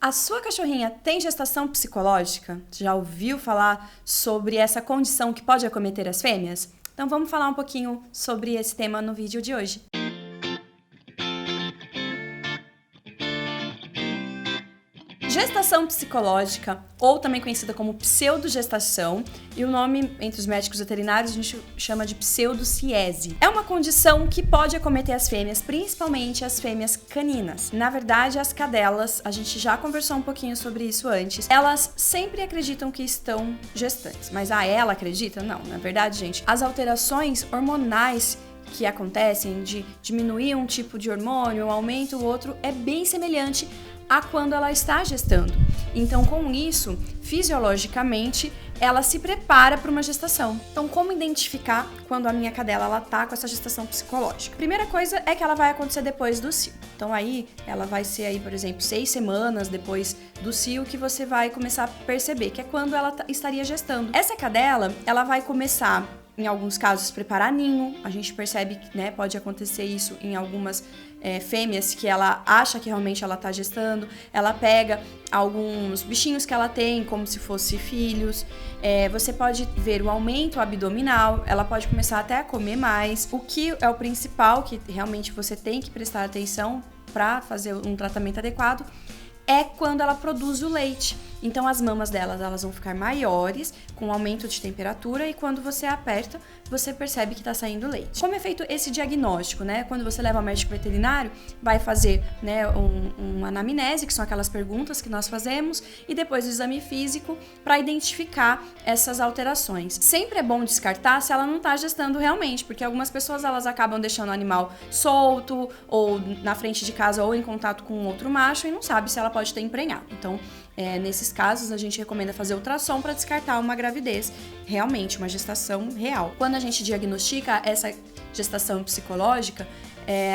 A sua cachorrinha tem gestação psicológica? Já ouviu falar sobre essa condição que pode acometer as fêmeas? Então vamos falar um pouquinho sobre esse tema no vídeo de hoje. Gestação psicológica, ou também conhecida como pseudogestação, e o nome entre os médicos veterinários a gente chama de pseudociese. É uma condição que pode acometer as fêmeas, principalmente as fêmeas caninas. Na verdade, as cadelas, a gente já conversou um pouquinho sobre isso antes, elas sempre acreditam que estão gestantes, mas ela acredita? Não, na verdade, gente, as alterações hormonais que acontecem de diminuir um tipo de hormônio, aumenta o outro, é bem semelhante a quando ela está gestando. Então, com isso, fisiologicamente, ela se prepara para uma gestação. Então, como identificar quando a minha cadela ela tá com essa gestação psicológica? Primeira coisa é que ela vai acontecer depois do cio. Então, aí, ela vai ser aí, por exemplo, 6 semanas depois do cio que você vai começar a perceber, que é quando ela estaria gestando. Essa cadela, ela vai começar, em alguns casos, preparar ninho. A gente percebe que, né, pode acontecer isso em algumas fêmeas que ela acha que realmente ela tá gestando. Ela pega alguns bichinhos que ela tem, como se fossem filhos. Você pode ver o aumento abdominal, ela pode começar até a comer mais. O que é o principal, que realmente você tem que prestar atenção para fazer um tratamento adequado, é quando ela produz o leite. Então as mamas delas, elas vão ficar maiores, com aumento de temperatura, e quando você aperta, você percebe que está saindo leite. Como é feito esse diagnóstico, né? Quando você leva ao médico veterinário, vai fazer, né, uma anamnese, que são aquelas perguntas que nós fazemos, e depois o exame físico para identificar essas alterações. Sempre é bom descartar se ela não está gestando realmente, porque algumas pessoas elas acabam deixando o animal solto, ou na frente de casa, ou em contato com outro macho, e não sabe se ela pode ter emprenhado. Então, nesses casos, a gente recomenda fazer ultrassom para descartar uma gravidez, realmente, uma gestação real. Quando a gente diagnostica essa gestação psicológica,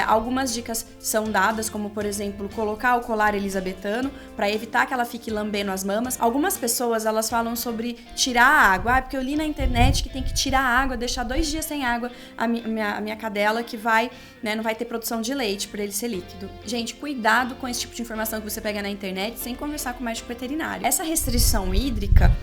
algumas dicas são dadas, como, por exemplo, colocar o colar elisabetano para evitar que ela fique lambendo as mamas. Algumas pessoas, elas falam sobre tirar a água. Porque eu li na internet que tem que tirar a água, deixar 2 dias sem água a minha cadela, que vai, né, não vai ter produção de leite por ele ser líquido. Gente, cuidado com esse tipo de informação que você pega na internet sem conversar com o médico veterinário. Essa restrição hídrica,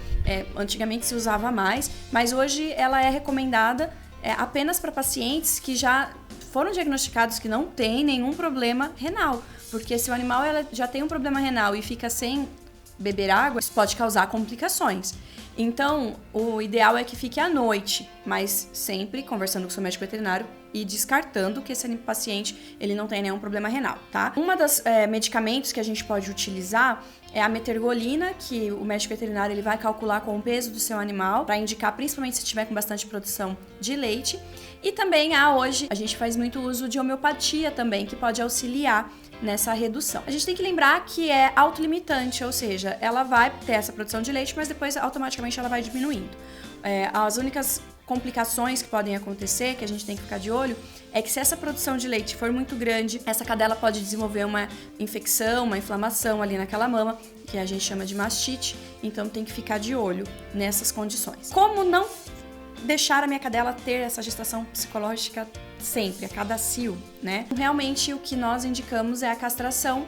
antigamente se usava mais, mas hoje ela é recomendada apenas para pacientes que já foram diagnosticados que não tem nenhum problema renal, porque se o animal já tem um problema renal e fica sem beber água, isso pode causar complicações. Então, o ideal é que fique à noite, mas sempre conversando com o seu médico veterinário e descartando que esse paciente ele não tem nenhum problema renal, tá? Uma das medicamentos que a gente pode utilizar é a metergolina, que o médico veterinário ele vai calcular com o peso do seu animal para indicar, principalmente se tiver com bastante produção de leite. E também hoje a gente faz muito uso de homeopatia também, que pode auxiliar nessa redução. A gente tem que lembrar que é autolimitante, ou seja, ela vai ter essa produção de leite, mas depois automaticamente ela vai diminuindo. As únicas complicações que podem acontecer, que a gente tem que ficar de olho, é que se essa produção de leite for muito grande, essa cadela pode desenvolver uma infecção, uma inflamação ali naquela mama, que a gente chama de mastite, então tem que ficar de olho nessas condições. Como não deixar a minha cadela ter essa gestação psicológica sempre, a cada cio, né? Realmente o que nós indicamos é a castração,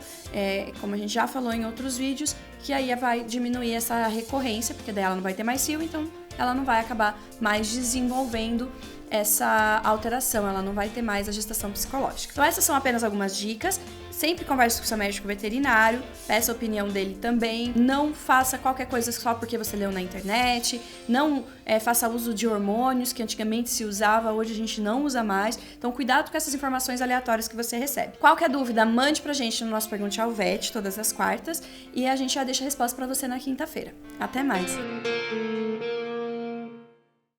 como a gente já falou em outros vídeos, que aí vai diminuir essa recorrência, porque daí ela não vai ter mais cio, então ela não vai acabar mais desenvolvendo essa alteração, ela não vai ter mais a gestação psicológica. Então essas são apenas algumas dicas. Sempre converse com o seu médico veterinário, peça a opinião dele também. Não faça qualquer coisa só porque você leu na internet. Não faça uso de hormônios, que antigamente se usava, hoje a gente não usa mais. Então cuidado com essas informações aleatórias que você recebe. Qualquer dúvida, mande pra gente no nosso Pergunte ao Vet, todas as quartas, e a gente já deixa a resposta pra você na quinta-feira. Até mais!